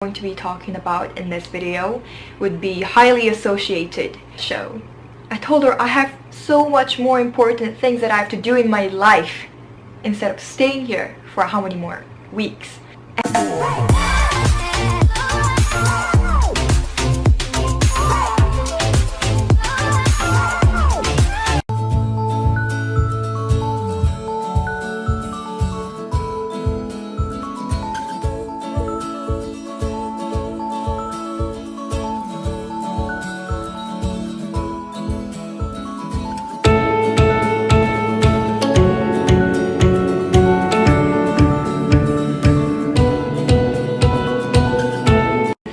Going to be talking about in this video would be highly associated show. I told her I have so much more important things that I have to do in my life instead of staying here for how many more weeks.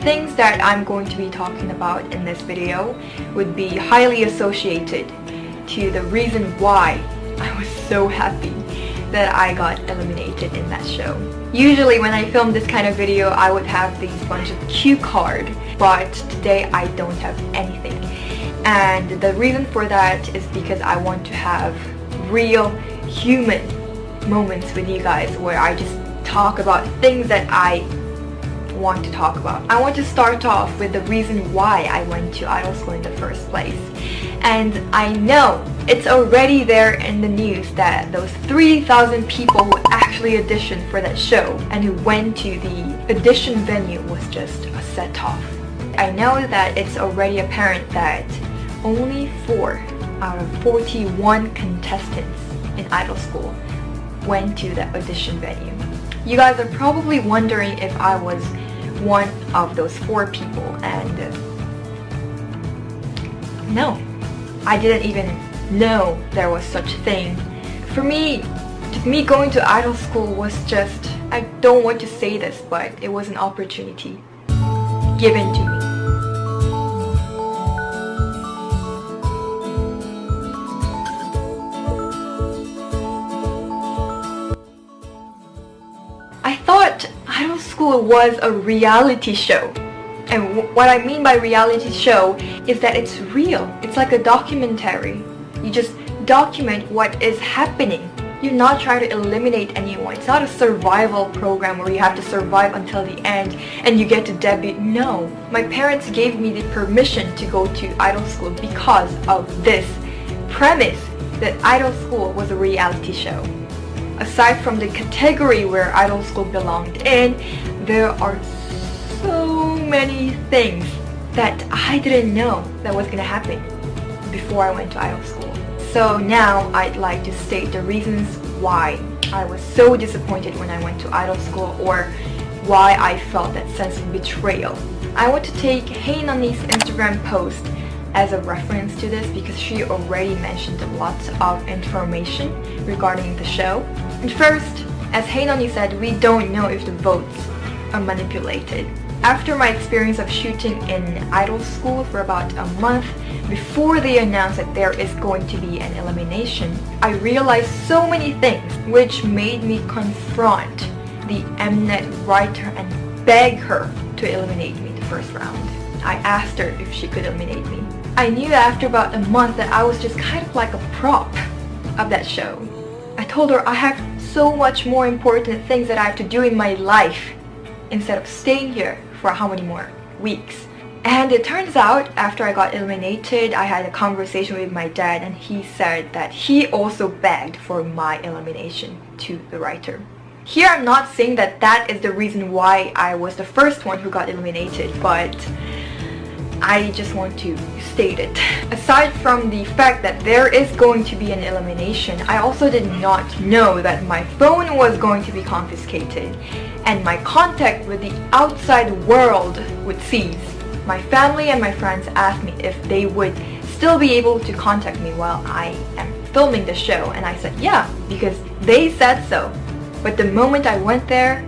Things that I'm going to be talking about in this video would be highly associated to the reason why I was so happy that I got eliminated in that show. Usually when I film this kind of video I would have these bunch of cue cards, but today I don't have anything. And the reason for that is because I want to have real human moments with you guys where I just talk about things that I want to talk about. I want to start off with the reason why I went to idol school in the first place. And I know it's already there in the news that those 3,000 people who actually auditioned for that show and who went to the audition venue was just a set-off. I know that it's already apparent that only 4 out of 41 contestants in idol school went to the audition venue. You guys are probably wondering if I was one of those 4 people, and no, I didn't even know there was such a thing. For me, going to idol school was just, I don't want to say this, but it was an opportunity given to me. I thought idol school was a reality show. And what I mean by reality show is that it's real. It's like a documentary. You just document what is happening. You're not trying to eliminate anyone. It's not a survival program where you have to survive until the end and you get to debut. No. My parents gave me the permission to go to idol school because of this premise that idol school was a reality show. Aside from the category where idol school belonged in, there are so many things that I didn't know that was gonna happen before I went to idol school. So now I'd like to state the reasons why I was so disappointed when I went to idol school, or why I felt that sense of betrayal. I want to take Heinoni's Instagram post as a reference to this because she already mentioned lots of information regarding the show. And first, as Heinoni said, we don't know if the votes are manipulated. After my experience of shooting in idol school for about a month, before they announced that there is going to be an elimination, I realized so many things which made me confront the Mnet writer and beg her to eliminate me the first round. I asked her if she could eliminate me. I knew after about a month that I was just kind of like a prop of that show. I told her I have so much more important things that I have to do in my life instead of staying here for how many more weeks. And it turns out after I got eliminated, I had a conversation with my dad and he said that he also begged for my elimination to the writer. Here I'm not saying that that is the reason why I was the first one who got eliminated, but I just want to state it. Aside from the fact that there is going to be an elimination, I also did not know that my phone was going to be confiscated and my contact with the outside world would cease. My family and my friends asked me if they would still be able to contact me while I am filming the show, and I said yeah, because they said so. But the moment I went there,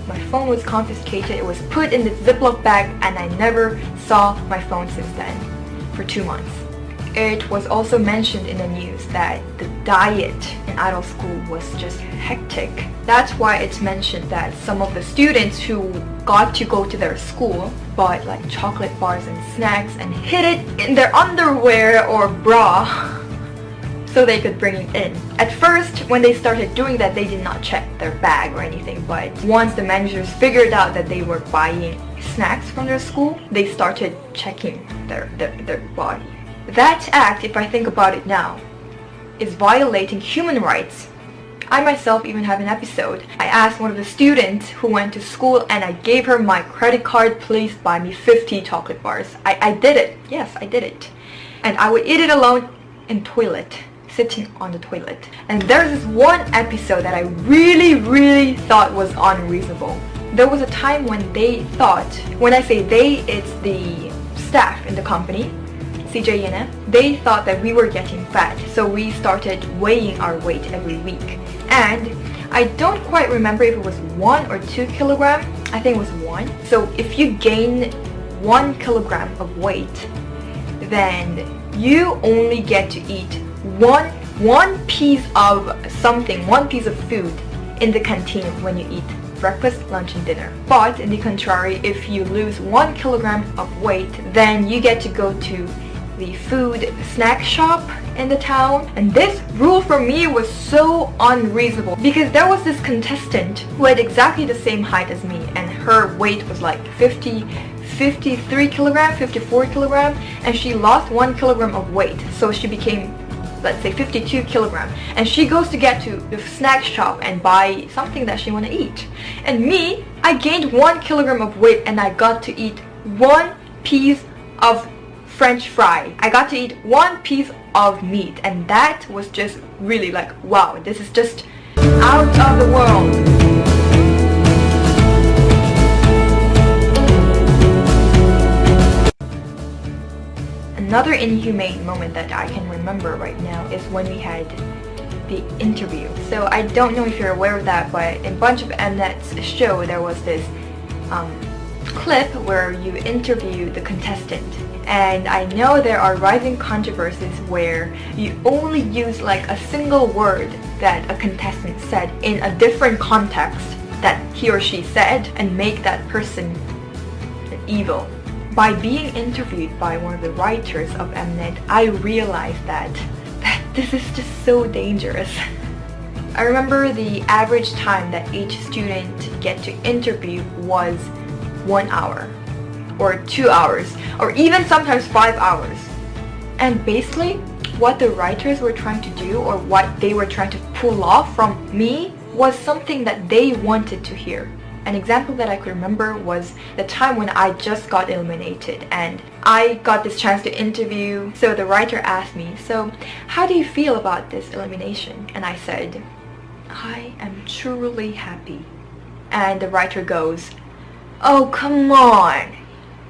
my phone was confiscated. It was put in the Ziploc bag and I never saw my phone since then for 2 months. It was also mentioned in the news that the diet in idol school was just hectic. That's why it's mentioned that some of the students who got to go to their school bought like chocolate bars and snacks and hid it in their underwear or bra so they could bring it in. At first, when they started doing that, they did not check their bag or anything, but once the managers figured out that they were buying snacks from their school, they started checking their body. That act, if I think about it now, is violating human rights. I myself even have an episode. I asked one of the students who went to school and I gave her my credit card, please buy me 50 chocolate bars. I did it. Yes, I did it. And I would eat it alone in toilet, sitting on the toilet. And there's this one episode that I really thought was unreasonable. There was a time when they thought, when I say they, it's the staff in the company, CJNF, they thought that we were getting fat, so we started weighing our weight every week. And I don't quite remember if it was 1 or 2 kilograms. I think it was 1. So if you gain 1 kilogram of weight, then you only get to eat one piece of something, one piece of food in the canteen when you eat breakfast, lunch and dinner. But in the contrary, if you lose 1 kilogram of weight, then you get to go to the food snack shop in the town. And this rule for me was so unreasonable because there was this contestant who had exactly the same height as me and her weight was like 53 kilogram, 54 kilogram, and she lost 1 kilogram of weight, so she became, let's say, 52 kilogram, and she goes to get to the snack shop and buy something that she want to eat. And me, I gained 1 kilogram of weight and I got to eat 1 piece of French fry. I got to eat 1 piece of meat, and that was just really like, wow, this is just out of the world. Another inhumane moment that I can remember right now is when we had the interview. So I don't know if you're aware of that, but in a bunch of Mnet's show there was this clip where you interview the contestant. And I know there are rising controversies where you only use like a single word that a contestant said in a different context that he or she said and make that person evil. By being interviewed by one of the writers of Mnet, I realized that this is just so dangerous. I remember the average time that each student get to interview was 1 hour or 2 hours or even sometimes 5 hours. And basically what the writers were trying to do or what they were trying to pull off from me was something that they wanted to hear. An example that I could remember was the time when I just got eliminated and I got this chance to interview. So the writer asked me, so how do you feel about this elimination? And I said, I am truly happy. And the writer goes, oh come on,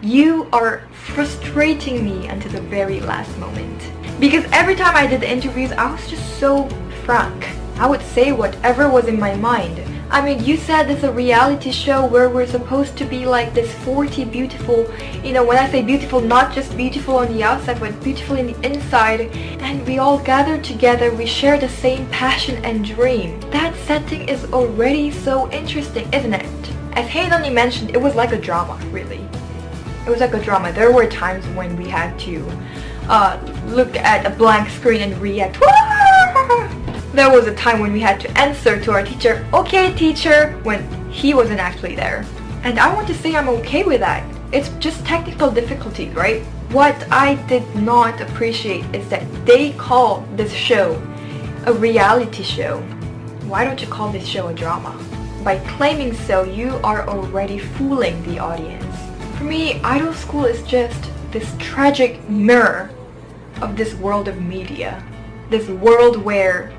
you are frustrating me until the very last moment. Because every time I did the interviews, I was just so frank. I would say whatever was in my mind. I mean, you said it's a reality show where we're supposed to be like this 40 beautiful, you know, when I say beautiful, not just beautiful on the outside, but beautiful in the inside. And we all gather together, we share the same passion and dream. That setting is already so interesting, isn't it? As Heidoni mentioned, it was like a drama, really. It was like a drama. There were times when we had to look at a blank screen and react. There was a time when we had to answer to our teacher, okay teacher, when he wasn't actually there. And I want to say I'm okay with that. It's just technical difficulties, right? What I did not appreciate is that they call this show a reality show. Why don't you call this show a drama? By claiming so, you are already fooling the audience. For me, idol school is just this tragic mirror of this world of media. This world where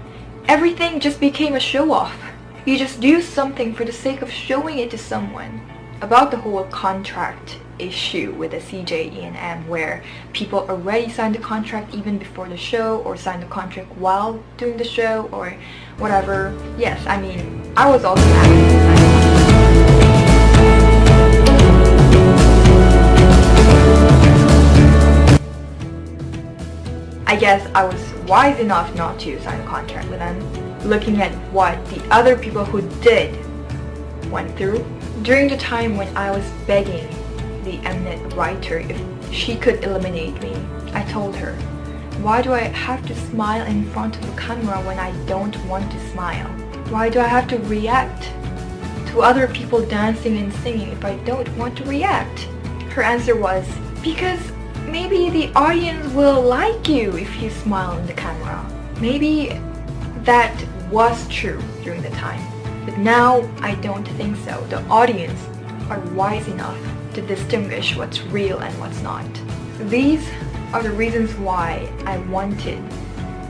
everything just became a show-off. You just do something for the sake of showing it to someone. About the whole contract issue with the CJENM where people already signed the contract even before the show or signed the contract while doing the show or whatever. Yes, I mean, I was also I guess I was wise enough not to sign a contract with them, looking at what the other people who did went through. During the time when I was begging the Mnet writer if she could eliminate me, I told her, Why do I have to smile in front of the camera when I don't want to smile? Why do I have to react to other people dancing and singing if I don't want to react? Her answer was, because maybe the audience will like you if you smile in the camera. Maybe that was true during the time, but now I don't think so. The audience are wise enough to distinguish what's real and what's not. These are the reasons why I wanted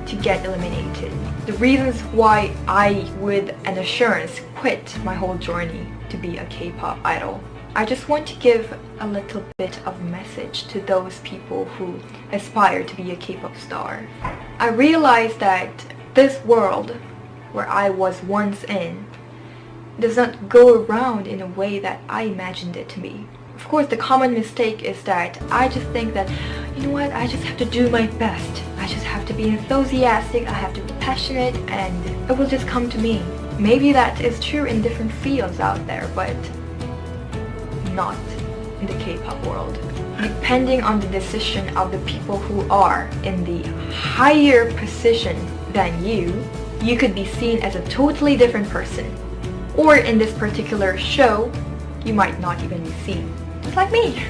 to get eliminated. The reasons why I, with an assurance, quit my whole journey to be a K-pop idol. I just want to give a little bit of a message to those people who aspire to be a K-pop star. I realized that this world where I was once in does not go around in a way that I imagined it to be. Of course, the common mistake is that I just think that, you know what, I just have to do my best. I just have to be enthusiastic, I have to be passionate, and it will just come to me. Maybe that is true in different fields out there, but not in the K-pop world. Depending on the decision of the people who are in the higher position than you could be seen as a totally different person. Or in this particular show, you might not even be seen. Just like me.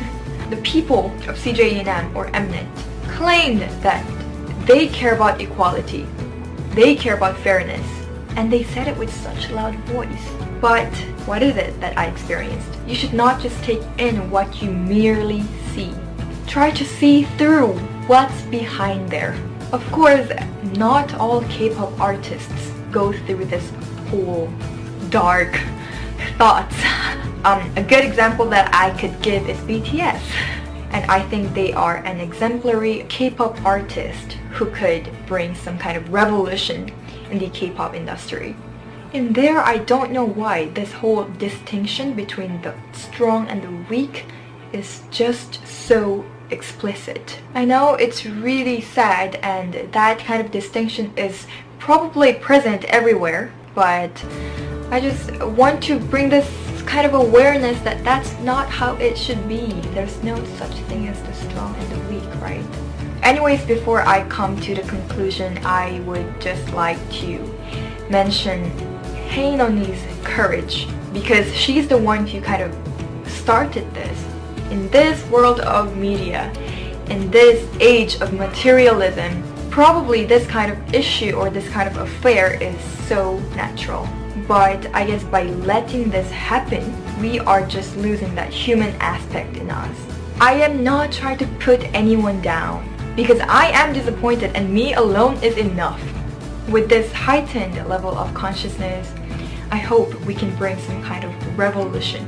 The people of CJ&M or Mnet claimed that they care about equality, they care about fairness, and they said it with such a loud voice. But what is it that I experienced? You should not just take in what you merely see. Try to see through what's behind there. Of course, not all K-pop artists go through this whole dark thoughts. A good example that I could give is BTS. And I think they are an exemplary K-pop artist who could bring some kind of revolution in the K-pop industry. In there, I don't know why this whole distinction between the strong and the weak is just so explicit. I know it's really sad and that kind of distinction is probably present everywhere, but I just want to bring this kind of awareness that that's not how it should be. There's no such thing as the strong and the weak, right? Anyways, before I come to the conclusion, I would just like to mention Haenoni's courage, because she's the one who kind of started this. In this world of media, in this age of materialism, probably this kind of issue or this kind of affair is so natural. But I guess by letting this happen, we are just losing that human aspect in us. I am not trying to put anyone down, because I am disappointed and me alone is enough. With this heightened level of consciousness, I hope we can bring some kind of revolution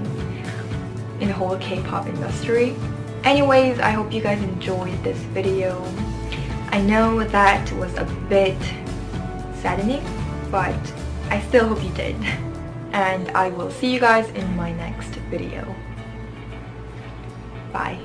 in the whole K-pop industry. Anyways, I hope you guys enjoyed this video. I know that was a bit saddening, but I still hope you did. And I will see you guys in my next video. Bye.